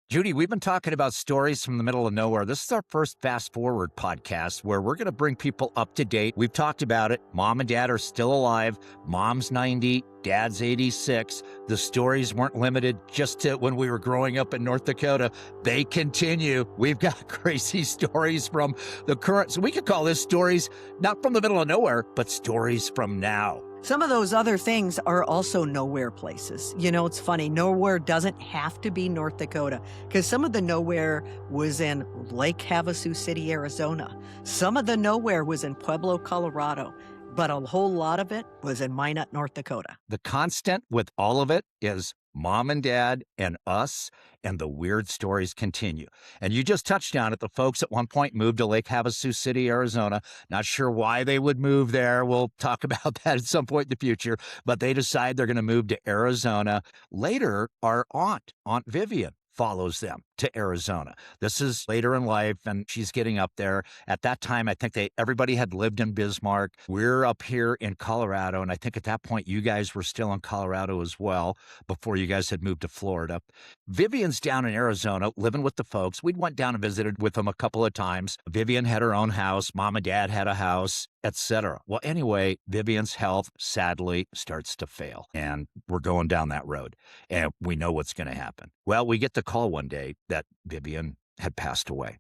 Judy, we've been talking about stories from the middle of nowhere. This is our first fast forward podcast where we're going to bring people up to date. We've talked about it. Mom and dad are still alive. Mom's 90, dad's 86. The stories weren't limited just to when we were growing up in North Dakota. They continue. We've got crazy stories from the current. So we could call this stories not from the middle of nowhere, but stories from now. Some of those other things are also nowhere places. You know, it's funny. Nowhere doesn't have to be North Dakota because some of the nowhere was in Lake Havasu City, Arizona. Some of the nowhere was in Pueblo, Colorado. But a whole lot of it was in Minot, North Dakota. The constant with all of it is mom and dad and us, and the weird stories continue. And you just touched on it. The folks at one point moved to Lake Havasu City, Arizona. Not sure why they would move there. We'll talk about that at some point in the future. But they decide they're going to move to Arizona. Later, our Aunt Vivian, follows them to Arizona. This is later in life, and she's getting up there. At that time, I think everybody had lived in Bismarck. We're up here in Colorado, and I think at that point, you guys were still in Colorado as well before you guys had moved to Florida. Vivian's down in Arizona living with the folks. We went down and visited with them a couple of times. Vivian had her own house. Mom and dad had a house, etc. Well, anyway, Vivian's health sadly starts to fail, and we're going down that road, and we know what's going to happen. Well, we get the call one day that Vivian had passed away,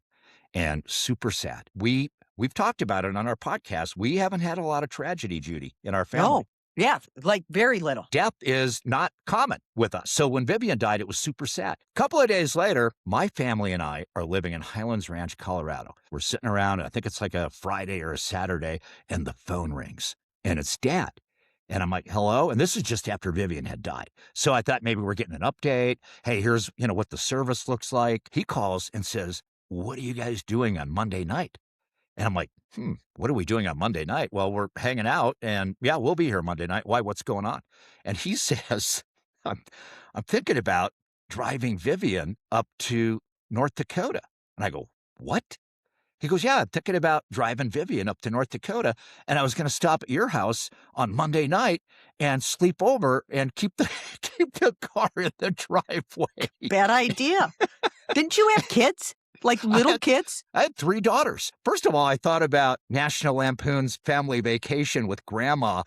and super sad. We've talked about it on our podcast. We haven't had a lot of tragedy, Judy, in our family. No, yeah, like very little. Death is not common with us. So when Vivian died, it was super sad. A couple of days later, my family and I are living in Highlands Ranch, Colorado. We're sitting around, I think it's like a Friday or a Saturday, and the phone rings, and it's Dad. And I'm like, hello? And this is just after Vivian had died. So I thought maybe we're getting an update. Hey, here's, what the service looks like. He calls and says, what are you guys doing on Monday night? And I'm like, what are we doing on Monday night? Well, we're hanging out, and yeah, we'll be here Monday night. Why? What's going on? And he says, I'm thinking about driving Vivian up to North Dakota. And I go, what? He goes, yeah, I'm thinking about driving Vivian up to North Dakota, and I was going to stop at your house on Monday night and sleep over and keep the car in the driveway. Bad idea. Didn't you have kids? Like little kids? I had 3 daughters. First of all, I thought about National Lampoon's Family Vacation with Grandma,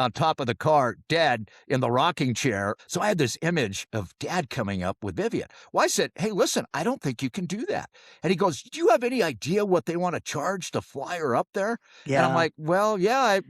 on top of the car, Dad in the rocking chair. So I had this image of Dad coming up with Vivian. Well, I said, hey, listen, I don't think you can do that. And he goes, do you have any idea what they want to charge to fly her up there? Yeah. And I'm like, well, yeah,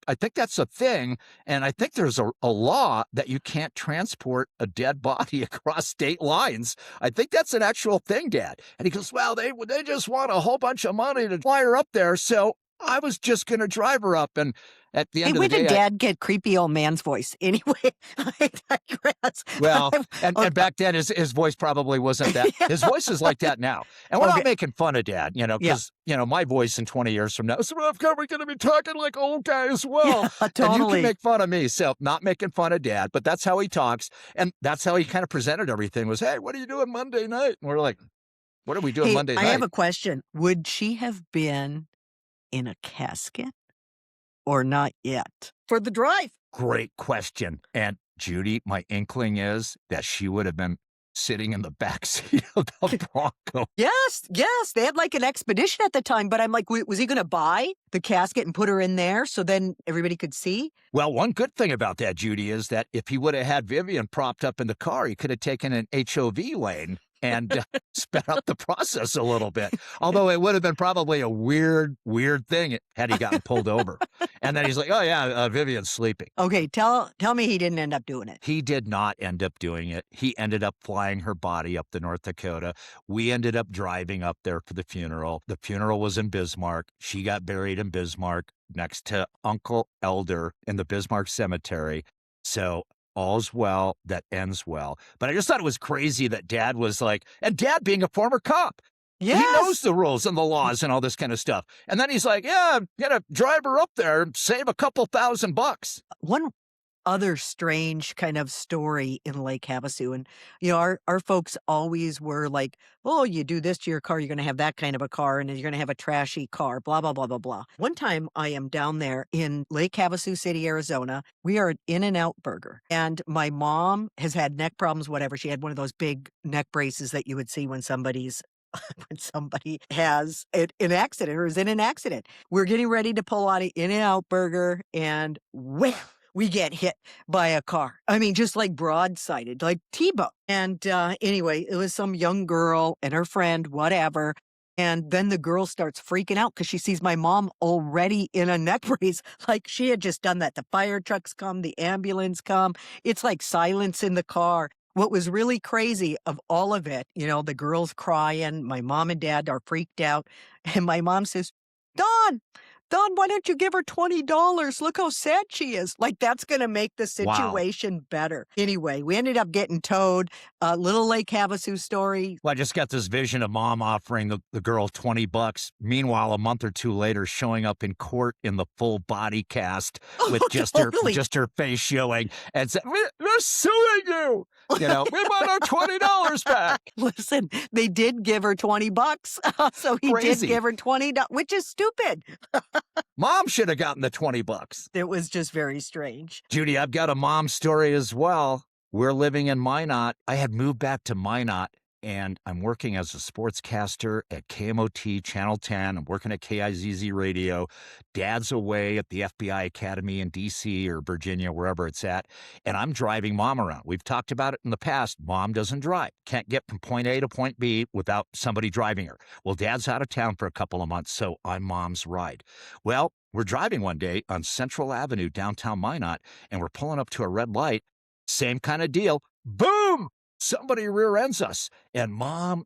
I think that's a thing. And I think there's a law that you can't transport a dead body across state lines. I think that's an actual thing, Dad. And he goes, well, they just want a whole bunch of money to fly her up there. So I was just going to drive her up. And at the end of the day, when did Dad get creepy old man's voice? Anyway, I digress. Well, and back then his voice probably wasn't that. His voice is like that now. And we're not making fun of Dad, because, my voice in 20 years from now, so we're going to be talking like old guy as well. Yeah, totally. And you can make fun of me. So not making fun of Dad, but that's how he talks. And that's how he kind of presented everything was, hey, what are you doing Monday night? And we're like, what are we doing Monday night? I have a question. Would she have been in a casket or not yet for the drive? Great question. And Judy, my inkling is that she would have been sitting in the back seat of the Bronco. Yes. They had like an expedition at the time, but I'm like, was he going to buy the casket and put her in there so then everybody could see? Well, one good thing about that, Judy, is that if he would have had Vivian propped up in the car, he could have taken an HOV lane and sped up the process a little bit. Although it would have been probably a weird thing had he gotten pulled over. And then he's like, oh, yeah, Vivian's sleeping. Okay, tell me he didn't end up doing it. He did not end up doing it. He ended up flying her body up to North Dakota. We ended up driving up there for the funeral. The funeral was in Bismarck. She got buried in Bismarck next to Uncle Elder in the Bismarck Cemetery. So all's well that ends well. But I just thought it was crazy that Dad was like, and Dad being a former cop. Yes. He knows the rules and the laws and all this kind of stuff. And then he's like, yeah, I'm going to drive her up there and save a couple $1,000. other strange kind of story in Lake Havasu. And, our folks always were like, oh, you do this to your car, you're going to have that kind of a car, and you're going to have a trashy car, blah, blah, blah, blah, blah. One time I am down there in Lake Havasu City, Arizona. We are at In-N-Out Burger, and my mom has had neck problems, whatever. She had one of those big neck braces that you would see when when somebody has an accident or is in an accident. We're getting ready to pull out an In-N-Out Burger, and wham! We get hit by a car. I mean, just like broadsided, like T-bone. And anyway, it was some young girl and her friend, whatever. And then the girl starts freaking out because she sees my mom already in a neck brace. Like she had just done that. The fire trucks come, the ambulance come. It's like silence in the car. What was really crazy of all of it, the girl's crying, my mom and dad are freaked out, and my mom says, Don, Don, why don't you give her $20? Look how sad she is. Like that's going to make the Wow. situation better. Anyway, we ended up getting towed. Little Lake Havasu story. Well, I just got this vision of mom offering the girl $20. Meanwhile, a month or two later, showing up in court in the full body cast with Oh, totally. just her face showing and said, "We're suing you. We want our $20 back." Listen, they did give her $20. So he did Crazy. give her $20, which is stupid. Mom should have gotten the $20. It was just very strange. Judy, I've got a mom story as well. We're living in Minot. I had moved back to Minot, and I'm working as a sportscaster at KMOT Channel 10. I'm working at KIZZ Radio. Dad's away at the FBI Academy in D.C. or Virginia, wherever it's at, and I'm driving mom around. We've talked about it in the past. Mom doesn't drive. Can't get from point A to point B without somebody driving her. Well, Dad's out of town for a couple of months, so I'm mom's ride. Well, we're driving one day on Central Avenue, downtown Minot, and we're pulling up to a red light. Same kind of deal. Boom! Somebody rear ends us. And mom,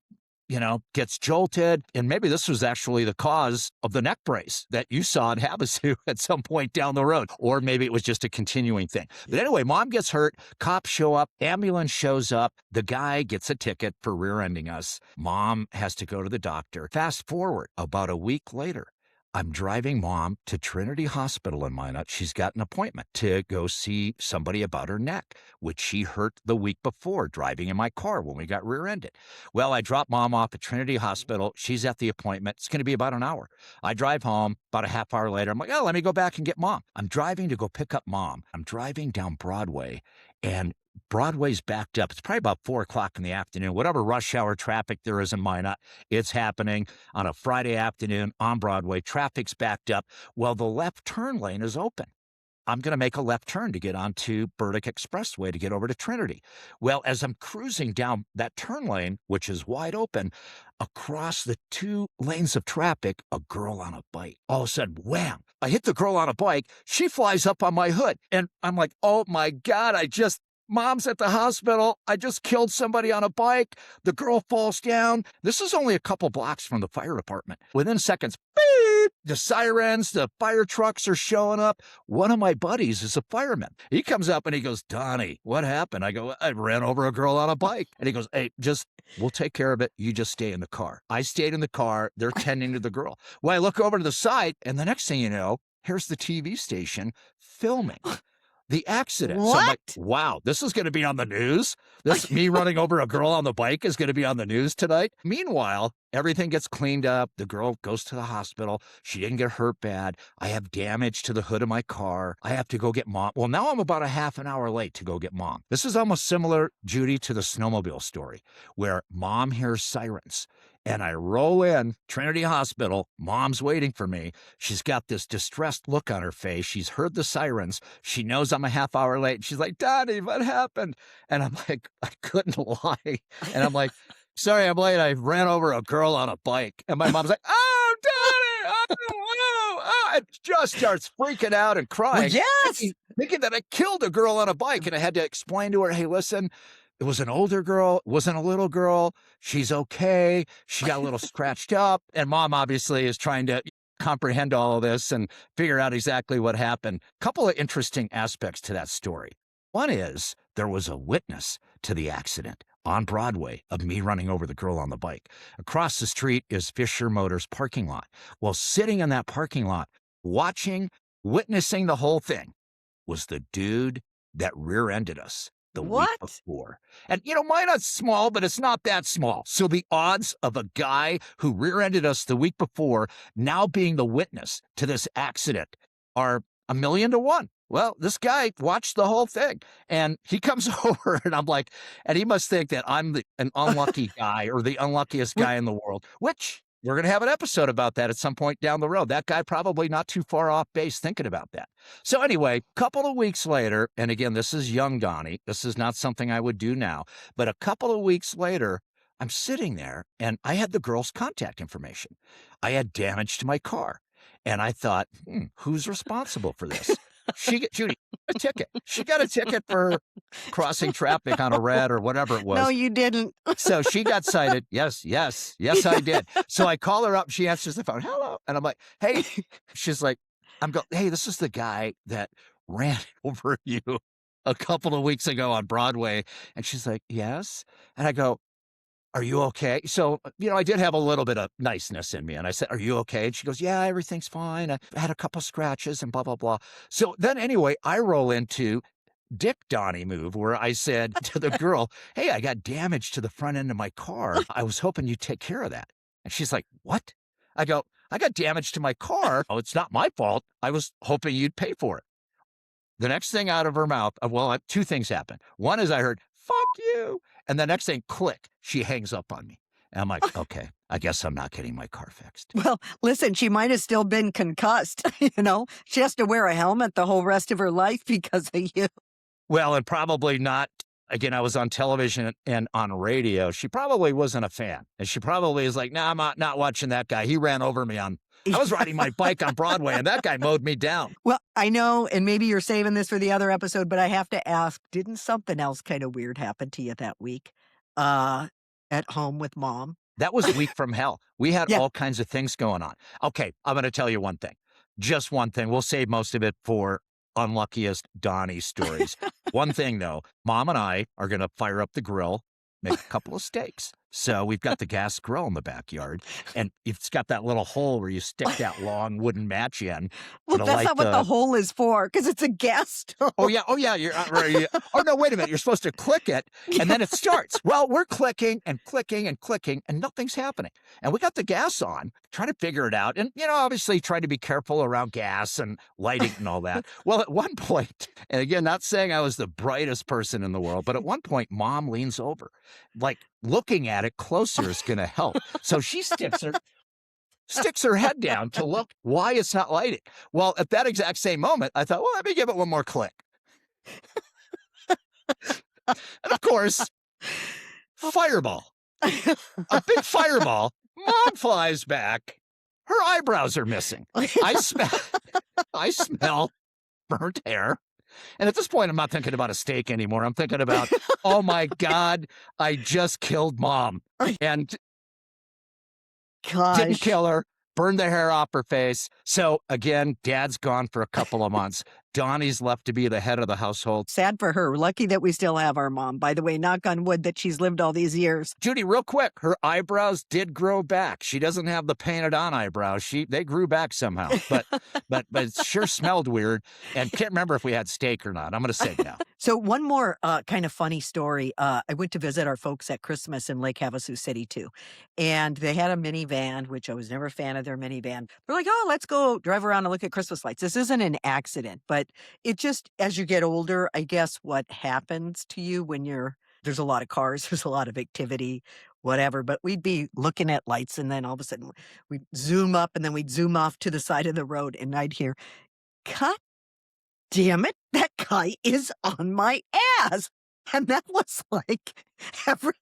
gets jolted. And maybe this was actually the cause of the neck brace that you saw in Havasu at some point down the road. Or maybe it was just a continuing thing. But anyway, mom gets hurt. Cops show up. Ambulance shows up. The guy gets a ticket for rear ending us. Mom has to go to the doctor. Fast forward about a week later. I'm driving mom to Trinity Hospital in Minot. She's got an appointment to go see somebody about her neck, which she hurt the week before driving in my car when we got rear-ended. Well, I drop mom off at Trinity Hospital. She's at the appointment. It's going to be about an hour. I drive home about a half hour later. I'm like, oh, let me go back and get mom. I'm driving to go pick up mom. I'm driving down Broadway, and Broadway's backed up. It's probably about 4 o'clock in the afternoon. Whatever rush hour traffic there is in Minot, it's happening on a Friday afternoon on Broadway. Traffic's backed up. Well, the left turn lane is open. I'm going to make a left turn to get onto Burdick Expressway to get over to Trinity. Well, as I'm cruising down that turn lane, which is wide open, across the 2 lanes of traffic, a girl on a bike. All of a sudden, wham! I hit the girl on a bike. She flies up on my hood. And I'm like, oh my God, Mom's at the hospital. I just killed somebody on a bike. The girl falls down. This is only a couple blocks from the fire department. Within seconds, beep, the sirens, the fire trucks are showing up. One of my buddies is a fireman. He comes up and he goes, Donnie, what happened? I go, I ran over a girl on a bike. And he goes, hey, we'll take care of it. You just stay in the car. I stayed in the car. They're tending to the girl. Well, I look over to the side, and the next thing you know, here's the TV station filming the accident. So I'm like, What? wow, this is going to be on the news. Me running over a girl on the bike is going to be on the news tonight. Meanwhile, everything gets cleaned up. The girl goes to the hospital. She didn't get hurt bad. I have damage to the hood of my car. I have to go get mom. Well, now I'm about a half an hour late to go get mom. This is almost similar, Judy, to the snowmobile story where mom hears sirens. And I roll in Trinity Hospital. Mom's waiting for me. She's got this distressed look on her face. She's heard the sirens. She knows I'm a half hour late. She's like, Donnie, what happened? And I'm like, I couldn't lie. And I'm like, sorry, I'm late. I ran over a girl on a bike. And my mom's like, oh, Donnie, and just starts freaking out and Well, crying, yes. thinking that I killed a girl on a bike. And I had to explain to her, hey, listen, it was an older girl. It wasn't a little girl. She's okay. She got a little scratched up. And mom obviously is trying to comprehend all of this and figure out exactly what happened. Couple of interesting aspects to that story. One is there was a witness to the accident on Broadway of me running over the girl on the bike. Across the street is Fisher Motors parking lot. Well, sitting in that parking lot, witnessing the whole thing was the dude that rear-ended us the week What? before. And, mine is small, but it's not that small. So the odds of a guy who rear-ended us the week before now being the witness to this accident are 1,000,000 to 1. Well, this guy watched the whole thing and he comes over and I'm like, and he must think that I'm an unlucky guy or the unluckiest Wait, guy in the world, which we're going to have an episode about that at some point down the road. That guy probably not too far off base thinking about that. So anyway, couple of weeks later, and again, this is young Donnie. This is not something I would do now, but a couple of weeks later, I'm sitting there and I had the girl's contact information. I had damage to my car. And I thought, who's responsible for this? Judy, a ticket. She got a ticket for crossing traffic on a red or whatever it was. no, you didn't. So she got cited. Yes, I did. So I call her up. She answers the phone. Hello. And I'm like, hey, she's like, hey, this is the guy that ran over you a couple of weeks ago on Broadway. And she's like, yes. And I go, are you okay? So, I did have a little bit of niceness in me. And I said, are you okay? And she goes, yeah, everything's fine. I had a couple scratches and blah, blah, blah. So then anyway, I roll into Dick Donnie move where I said to the girl, hey, I got damage to the front end of my car. I was hoping you'd take care of that. And she's like, what? I go, I got damage to my car. Oh, it's not my fault. I was hoping you'd pay for it. The next thing out of her mouth, two things happened. One is I heard, fuck you. And the next thing, click, she hangs up on me. And I'm like, okay, I guess I'm not getting my car fixed. Well, listen, she might have still been concussed, She has to wear a helmet the whole rest of her life because of you. Well, and probably not. Again, I was on television and on radio. She probably wasn't a fan. And she probably is like, nah, I'm not watching that guy. He ran over me I was riding my bike on Broadway and that guy mowed me down. Well, I know, and maybe you're saving this for the other episode, but I have to ask, didn't something else kind of weird happen to you that week at home with Mom? That was week from hell. We had Yeah. all kinds of things going on. Okay, I'm going to tell you one thing. Just one thing. We'll save most of it for unluckiest Donnie stories. One thing, though, Mom and I are going to fire up the grill, make a couple of steaks. So we've got the gas grill in the backyard, and it's got that little hole where you stick that long wooden match in. Well, to that's light not what the hole is for, because it's a gas stove. Oh, yeah, you're right. Oh, no, wait a minute. You're supposed to click it, and then it starts. Well, we're clicking and clicking and clicking, and nothing's happening. And we got the gas on, trying to figure it out. And, obviously try to be careful around gas and lighting and all that. Well, at one point, and again, not saying I was the brightest person in the world, but at one point, Mom leans over, like looking at it closer is going to help. So she sticks her head down to look why it's not lighting. Well, at that exact same moment, I thought, well, let me give it one more click. And of course, fireball. A big fireball. Mom flies back. Her eyebrows are missing. I smell burnt hair. And at this point, I'm not thinking about a steak anymore. I'm thinking about, oh my God, I just killed Mom. And Gosh. didn't kill her, burned the hair off her face. So again, Dad's gone for a couple of months. Donnie's left to be the head of the household. Sad for her. Lucky that we still have our mom. By the way, knock on wood that she's lived all these years. Judy, real quick, her eyebrows did grow back. She doesn't have the painted on eyebrows. They grew back somehow. But it sure smelled weird. And can't remember if we had steak or not. I'm gonna say no. So one more kind of funny story. I went to visit our folks at Christmas in Lake Havasu City too. And they had a minivan, which I was never a fan of their minivan. They're like, oh, let's go drive around and look at Christmas lights. This isn't an accident, but it just, as you get older, I guess what happens to you when there's a lot of cars, there's a lot of activity, whatever. But we'd be looking at lights and then all of a sudden we'd zoom up and then we'd zoom off to the side of the road and I'd hear, God damn it, that guy is on my ass. And that was like every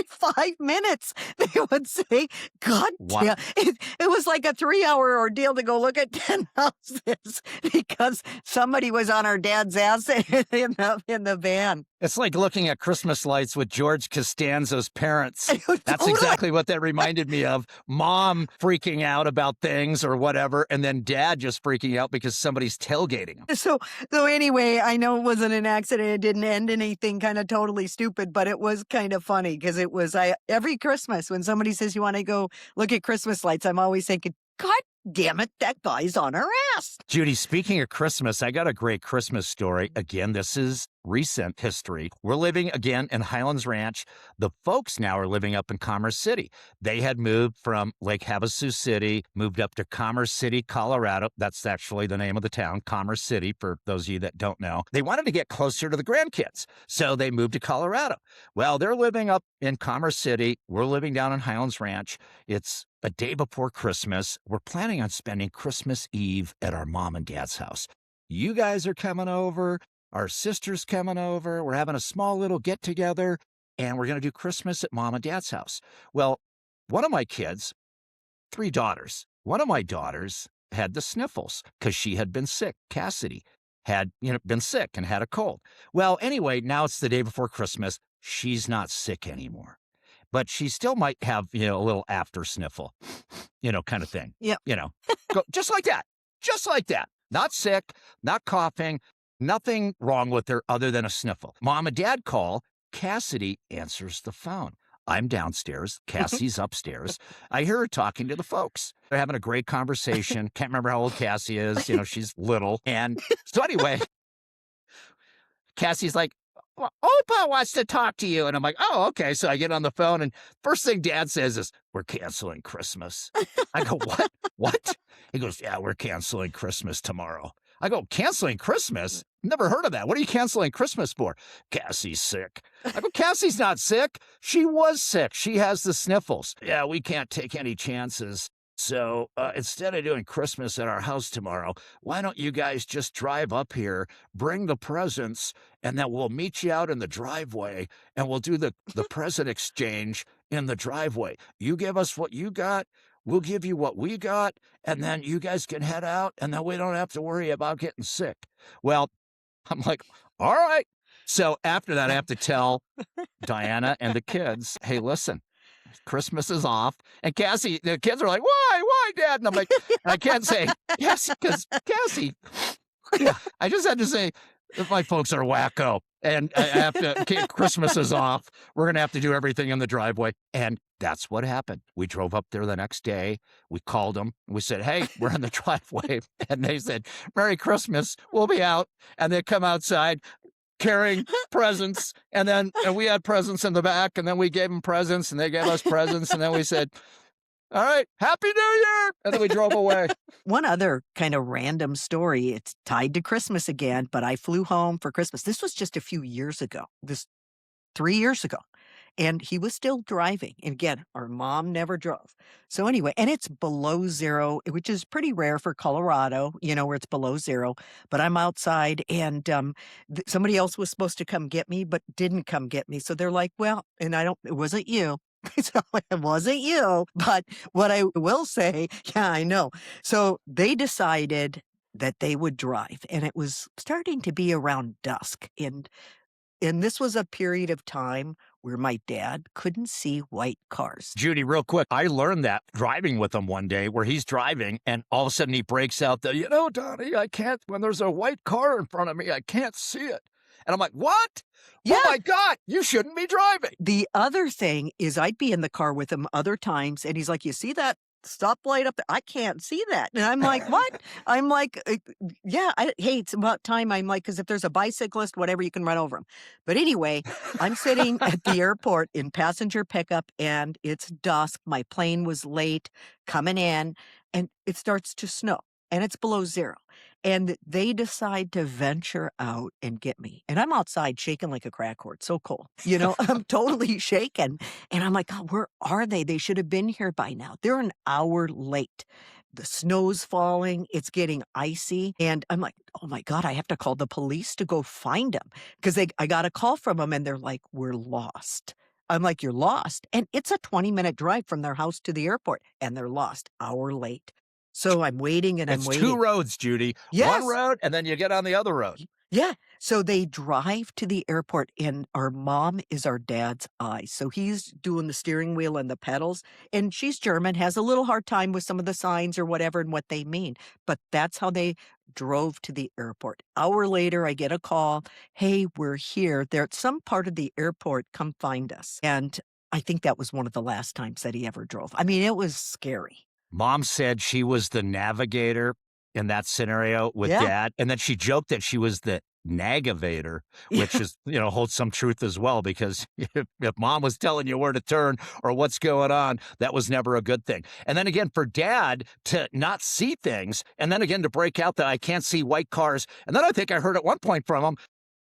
5 minutes they would say, God Wow. damn. It was like a 3-hour ordeal to go look at 10 houses because somebody was on our dad's ass in the van. It's like looking at Christmas lights with George Costanza's parents. That's Totally. exactly what that reminded me of. Mom freaking out about things or whatever, and then Dad just freaking out because somebody's tailgating him. So anyway, I know it wasn't an accident. It didn't end anything kind of totally stupid, but it was kind of funny because it was every Christmas when somebody says you want to go look at Christmas lights, I'm always thinking, God damn it, that guy's on our Yes. Judy, speaking of Christmas, I got a great Christmas story. Again, this is recent history. We're living again in Highlands Ranch. The folks now are living up in Commerce City. They had moved from Lake Havasu City, moved up to Commerce City, Colorado. That's actually the name of the town, Commerce City, for those of you that don't know. They wanted to get closer to the grandkids, so they moved to Colorado. Well, they're living up in Commerce City. We're living down in Highlands Ranch. It's a day before Christmas. We're planning on spending Christmas Eve at our mom and dad's house. You guys are coming over. Our sister's coming over. We're having a small little get together, and we're going to do Christmas at mom and dad's house. Well, one of my kids, 3 daughters, one of my daughters had the sniffles because she had been sick. Cassidy had, been sick and had a cold. Well, anyway, now it's the day before Christmas. She's not sick anymore, but she still might have, a little after sniffle, kind of thing. Yeah. Go, just like that. Just like that. Not sick, not coughing, nothing wrong with her other than a sniffle. Mom and dad call. Cassidy answers the phone. I'm downstairs. Cassie's upstairs. I hear her talking to the folks. They're having a great conversation. Can't remember how old Cassie is. She's little. And so anyway, Cassie's like, well, Opa wants to talk to you. And I'm like, oh, okay. So I get on the phone, and first thing Dad says is, we're canceling Christmas. I go, what? What? He goes, yeah, we're canceling Christmas tomorrow. I go, canceling Christmas? Never heard of that. What are you canceling Christmas for? Cassie's sick. I go, Cassie's not sick. She was sick. She has the sniffles. Yeah, we can't take any chances. So instead of doing Christmas at our house tomorrow, why don't you guys just drive up here, bring the presents, and then we'll meet you out in the driveway, and we'll do the present exchange in the driveway. You give us what you got, we'll give you what we got, and then you guys can head out, and then we don't have to worry about getting sick. Well, I'm like, all right. So after that, I have to tell Diana and the kids, hey, listen, Christmas is off. And Cassie, the kids are like, why, Dad? And I'm like, I can't say, yes, because Cassie, yeah, I just had to say, my folks are wacko. And I have to, Christmas is off. We're going to have to do everything in the driveway. And that's what happened. We drove up there the next day. We called them. We said, hey, we're in the driveway. And they said, Merry Christmas. We'll be out. And they come outside carrying presents, and we had presents in the back, and then we gave them presents, and they gave us presents, and then we said, all right, Happy New Year, and then we drove away. One other kind of random story, it's tied to Christmas again, but I flew home for Christmas. This was just a few years ago, 3 years ago. And he was still driving. And again, our mom never drove. So anyway, and it's below zero, which is pretty rare for Colorado, where it's below zero. But I'm outside, and somebody else was supposed to come get me, but didn't come get me. So they're like, well, and it wasn't you. So it wasn't you. But what I will say, yeah, I know. So they decided that they would drive, and it was starting to be around dusk. And this was a period of time where my dad couldn't see white cars. Judy, real quick, I learned that driving with him one day where he's driving, and all of a sudden he breaks out Donny, I can't, when there's a white car in front of me, I can't see it. And I'm like, what? Yeah. Oh my God, you shouldn't be driving. The other thing is I'd be in the car with him other times, and he's like, you see that stoplight up there? I can't see that. And I'm like, what? I'm like, yeah, hey, it's about time. I'm like, because if there's a bicyclist, whatever, you can run over him. But anyway, I'm sitting at the airport in passenger pickup, and it's dusk. My plane was late coming in, and it starts to snow, and it's below zero. And they decide to venture out and get me. And I'm outside shaking like a crack cord. So cold. I'm totally shaking. And I'm like, God, where are they? They should have been here by now. They're an hour late. The snow's falling. It's getting icy. And I'm like, oh my God, I have to call the police to go find them. Because I got a call from them, and they're like, we're lost. I'm like, you're lost? And it's a 20-minute drive from their house to the airport. And they're lost. Hour late. So I'm waiting, and I'm waiting. It's 2 roads, Judy. Yes. One road, and then you get on the other road. Yeah. So they drive to the airport, and our mom is our dad's eye. So he's doing the steering wheel and the pedals, and she's German, has a little hard time with some of the signs or whatever and what they mean. But that's how they drove to the airport. Hour later, I get a call. Hey, we're here. They're at some part of the airport. Come find us. And I think that was one of the last times that he ever drove. I mean, it was scary. Mom said she was the navigator. in that scenario with Yeah. dad, and then she joked that she was the navigator, which is, holds some truth as well because if mom was telling you where to turn or what's going on, that was never a good thing. And then again, for dad to not see things, and then again to break out that I can't see white cars, and then I think I heard at one point from him,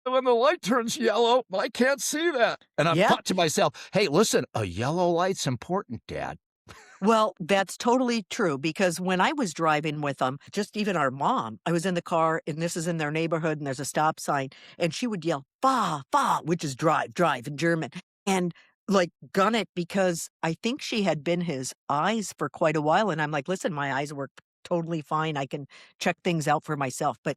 when the light turns yellow, I can't see that. And I Yeah. thought to myself, hey, listen, a yellow light's important, dad. Well, that's totally true because when I was driving with them, just even our mom, I was in the car and this is in their neighborhood and there's a stop sign and she would yell, "Fahr, fahr," which is drive, drive in German. And like gun it because I think she had been his eyes for quite a while. And I'm like, listen, my eyes work totally fine. I can check things out for myself. But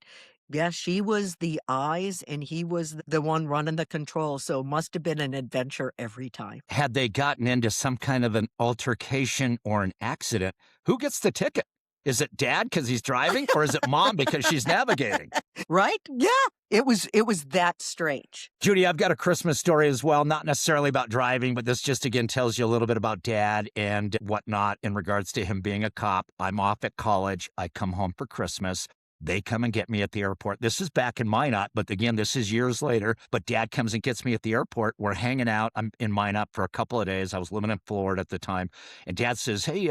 yeah, she was the eyes and he was the one running the control. So must have been an adventure every time. Had they gotten into some kind of an altercation or an accident, who gets the ticket? Is it dad because he's driving, or is it mom because she's navigating? Right? Yeah. It was that strange. Judy, I've got a Christmas story as well, not necessarily about driving, but this just again tells you a little bit about dad and whatnot in regards to him being a cop. I'm off at college. I come home for Christmas. They come and get me at the airport. This is back in Minot, but again, this is years later. But dad comes and gets me at the airport. We're hanging out. I'm in Minot for a couple of days. I was living in Florida at the time. And dad says, hey,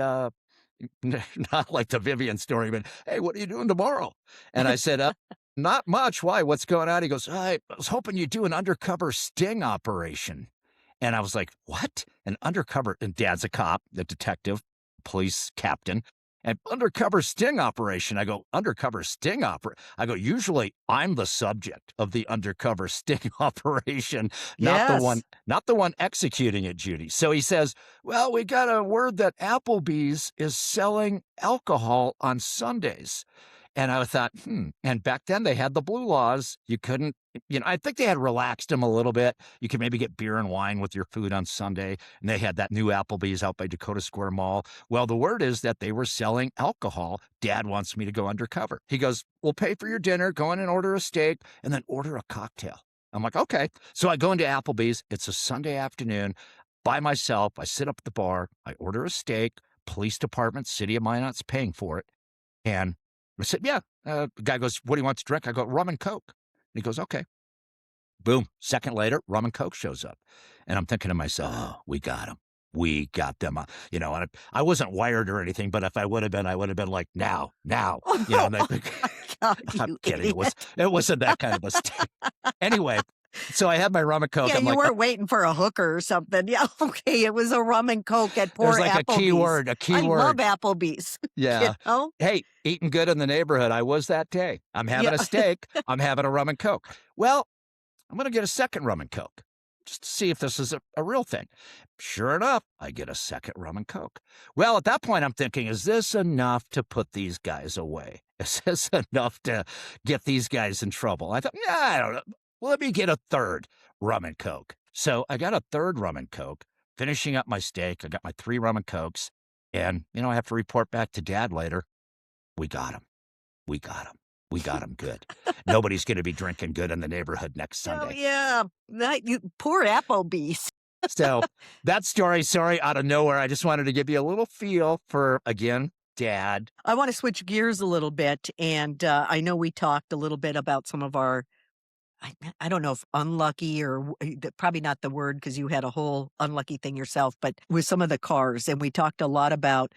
not like the Vivian story, but hey, what are you doing tomorrow? And I said, not much. Why? What's going on? He goes, I was hoping you'd do an undercover sting operation. And I was like, what? An undercover? And dad's a cop, a detective, police captain. And undercover sting operation. I go, undercover sting operation. I go, usually I'm the subject of the undercover sting operation, Yes. not the one executing it, Judy. So he says, well, we got a word that Applebee's is selling alcohol on Sundays. And I thought, and back then they had the blue laws. You couldn't, I think they had relaxed them a little bit. You could maybe get beer and wine with your food on Sunday. And they had that new Applebee's out by Dakota Square Mall. Well, the word is that they were selling alcohol. Dad wants me to go undercover. He goes, we'll pay for your dinner, go in and order a steak, and then order a cocktail. I'm like, okay. So I go into Applebee's. It's a Sunday afternoon by myself. I sit up at the bar. I order a steak. Police department, city of Minot's paying for it. And I said, yeah. The guy goes, what do you want to drink? I go, rum and Coke. And he goes, okay. Boom. Second later, rum and Coke shows up. And I'm thinking to myself, oh, we got them. We got them. And I wasn't wired or anything, but if I would have been, I would have been like, now. And Oh they, my god, I'm you kidding. idiot. It wasn't that kind of a stick. Anyway, so I had my rum and Coke. Yeah, I'm you like, weren't waiting for a hooker or something. Yeah, okay, it was a rum and Coke at there's poor like a key Applebee's. word, I love Applebee's, you Yeah. know? Hey, eating good in the neighborhood. I was that day. I'm having Yeah. a steak. I'm having a rum and Coke. Well, I'm going to get a second rum and Coke just to see if this is a real thing. Sure enough, I get a second rum and Coke. Well, at that point, I'm thinking, is this enough to put these guys away? Is this enough to get these guys in trouble? I thought, yeah, I don't know. Well, let me get a third rum and Coke. So I got a third rum and Coke, finishing up my steak. I got my 3 rum and Cokes. And, I have to report back to dad later. We got him. We got him. We got him good. Nobody's going to be drinking good in the neighborhood next Oh, Sunday. yeah. Poor Applebee's. So that story, sorry, out of nowhere. I just wanted to give you a little feel for, again, dad. I wanna switch gears a little bit, and, I know we talked a little bit about some of our I don't know if unlucky or probably not the word because you had a whole unlucky thing yourself, but with some of the cars, and we talked a lot about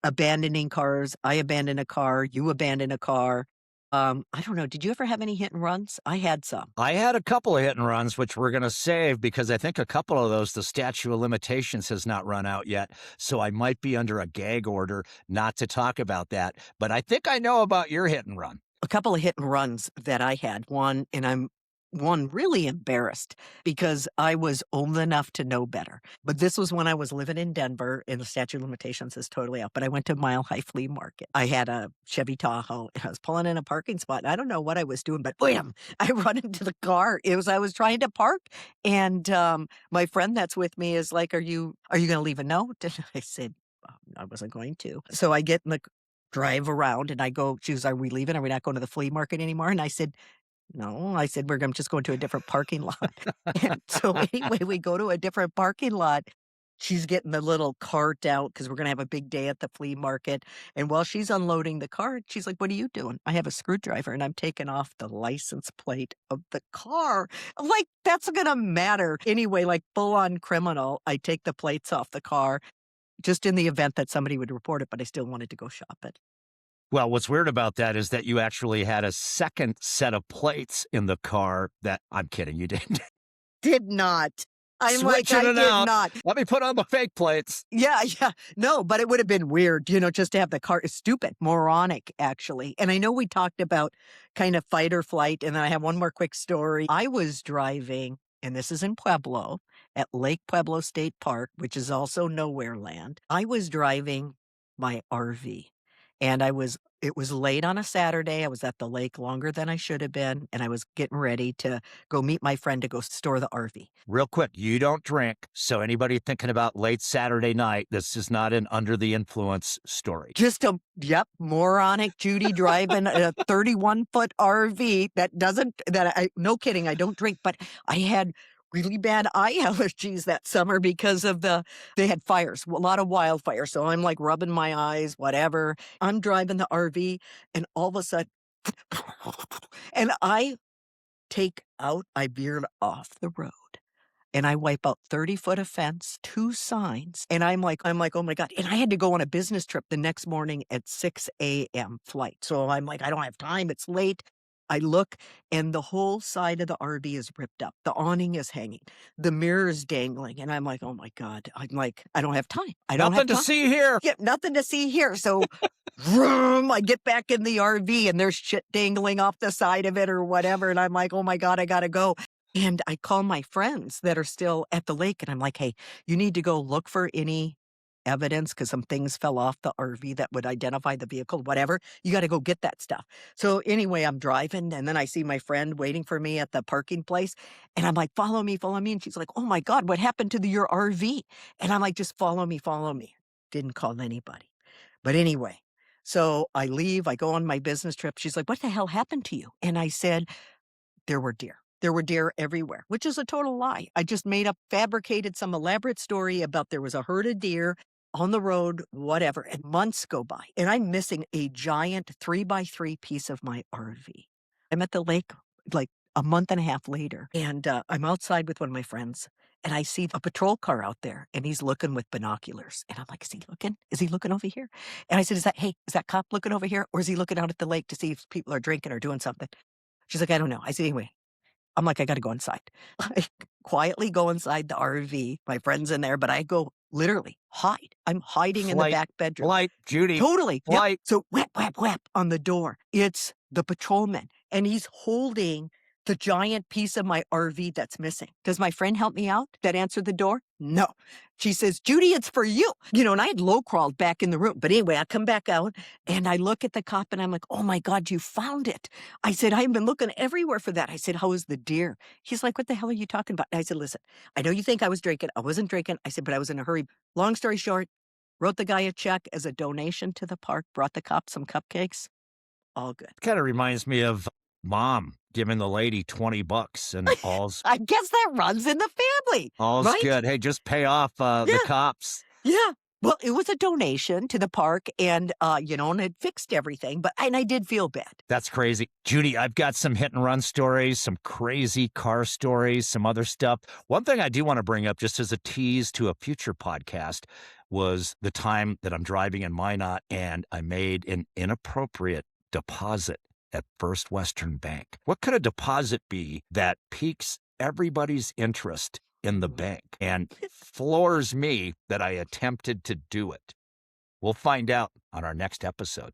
abandoning cars. I abandoned a car, you abandoned a car. I don't know, did you ever have any hit and runs? I had some. I had a couple of hit and runs, which we're going to save because I think a couple of those, the statute of limitations has not run out yet. So I might be under a gag order not to talk about that. But I think I know about your hit and run. A couple of hit and runs that I had. One really embarrassed because I was old enough to know better. But this was when I was living in Denver and the statute of limitations is totally out. But I went to Mile High Flea Market. I had a Chevy Tahoe and I was pulling in a parking spot. And I don't know what I was doing, but wham, I run into the car. I was trying to park. And my friend that's with me is like, are you gonna leave a note? And I said, I wasn't going to. So I get in the drive around and I go, she goes, are we leaving? Are we not going to the flea market anymore? And I said, no, I said, we're gonna just go to a different parking lot. And so anyway, we go to a different parking lot. she's getting the little cart out because we're gonna have a big day at the flea market, and while she's unloading the cart, she's like, "What are you doing?" "I have a screwdriver, and I'm taking off the license plate of the car." I'm like, "That's gonna matter." Anyway, like, full on criminal, I take the plates off the car just in the event that somebody would report it, but I still wanted to go shop it. Well, what's weird about that is that you actually had a second set of plates in the car that I'm kidding, you didn't. Did not. I'm like, Switching "I it did out. not." Let me put on the fake plates. Yeah, yeah. No, but it would have been weird, just to have the car it's stupid, moronic, actually. And I know we talked about kind of fight or flight, and then I have one more quick story. I was driving, and this is in Pueblo, at Lake Pueblo State Park, which is also nowhere land. I was driving my RV, and it was late on a Saturday. I was at the lake longer than I should have been, and I was getting ready to go meet my friend to go store the RV. Real quick, you don't drink, so anybody thinking about late Saturday night, this is not an under the influence story. Just a yep, moronic Judy driving a 31-foot RV that I no kidding, I don't drink, but I had really bad eye allergies that summer because of they had fires, a lot of wildfires, so I'm, like, rubbing my eyes, whatever. I'm driving the RV, and all of a sudden and I veered off the road. And I wipe out 30-foot of fence, 2 signs, and I'm like, "Oh my god," and I had to go on a business trip the next morning at 6 AM flight, so I'm like, "I don't have time, it's late." I look, and the whole side of the RV is ripped up, the awning is hanging, the mirror is dangling, and I'm like, "Oh my god." I'm like, "I don't have time. I don't have Nothing to time." see here. Yeah, nothing to see here, so vroom, I get back in the RV, and there's shit dangling off the side of it or whatever, and I'm like, "Oh my god, I gotta go." And I call my friends that are still at the lake, and I'm like, "Hey, you need to go look for any evidence because some things fell off the RV that would identify the vehicle, whatever. You gotta go get that stuff." So, anyway, I'm driving, and then I see my friend waiting for me at the parking place, and I'm like, follow me," and she's like, "Oh my god, what happened to your RV?" And I'm like, "Just follow me, follow me." Didn't call anybody. But anyway, so I leave, I go on my business trip. She's like, "What the hell happened to you?" And I said, there were deer. There were deer everywhere, which is a total lie. I just fabricated some elaborate story about there was a herd of deer on the road, whatever, and months go by, and I'm missing a giant 3-by-3 piece of my RV. I'm at the lake like a month and a half later, and I'm outside with one of my friends, and I see a patrol car out there, and he's looking with binoculars. And I'm like, is he looking? Is he looking over here? And I said, hey, is that cop looking over here? Or is he looking out at the lake to see if people are drinking or doing something? She's like, "I don't know." I said, "Anyway." I'm like, "I gotta go inside." I quietly go inside the RV. My friend's in there, but I go literally hide. I'm hiding in the Flight, back bedroom. flight, Judy, Totally. Yep. flight. So whap, whap, whap on the door. It's the patrolman, and he's holding the giant piece of my RV that's missing. Does my friend help me out that answered the door? No. She says, "Judy, it's for you." And I had low crawled back in the room. But anyway, I come back out and I look at the cop and I'm like, "Oh my God, you found it." I said, "I've been looking everywhere for that." I said, "How is the deer?" He's like, "What the hell are you talking about?" I said, "Listen, I know you think I was drinking. I wasn't drinking." I said, "But I was in a hurry." Long story short, wrote the guy a check as a donation to the park, brought the cop some cupcakes. All good. Kind of reminds me of mom giving the lady $20 and I guess that runs in the family, all's right? good. Hey, just pay off Yeah, the cops. yeah. Well, it was a donation to the park and, and it fixed everything, and I did feel bad. That's crazy. Judy, I've got some hit and run stories, some crazy car stories, some other stuff. One thing I do want to bring up just as a tease to a future podcast was the time that I'm driving in Minot and I made an inappropriate deposit at First Western Bank. What could a deposit be that piques everybody's interest in the bank and floors me that I attempted to do it? We'll find out on our next episode.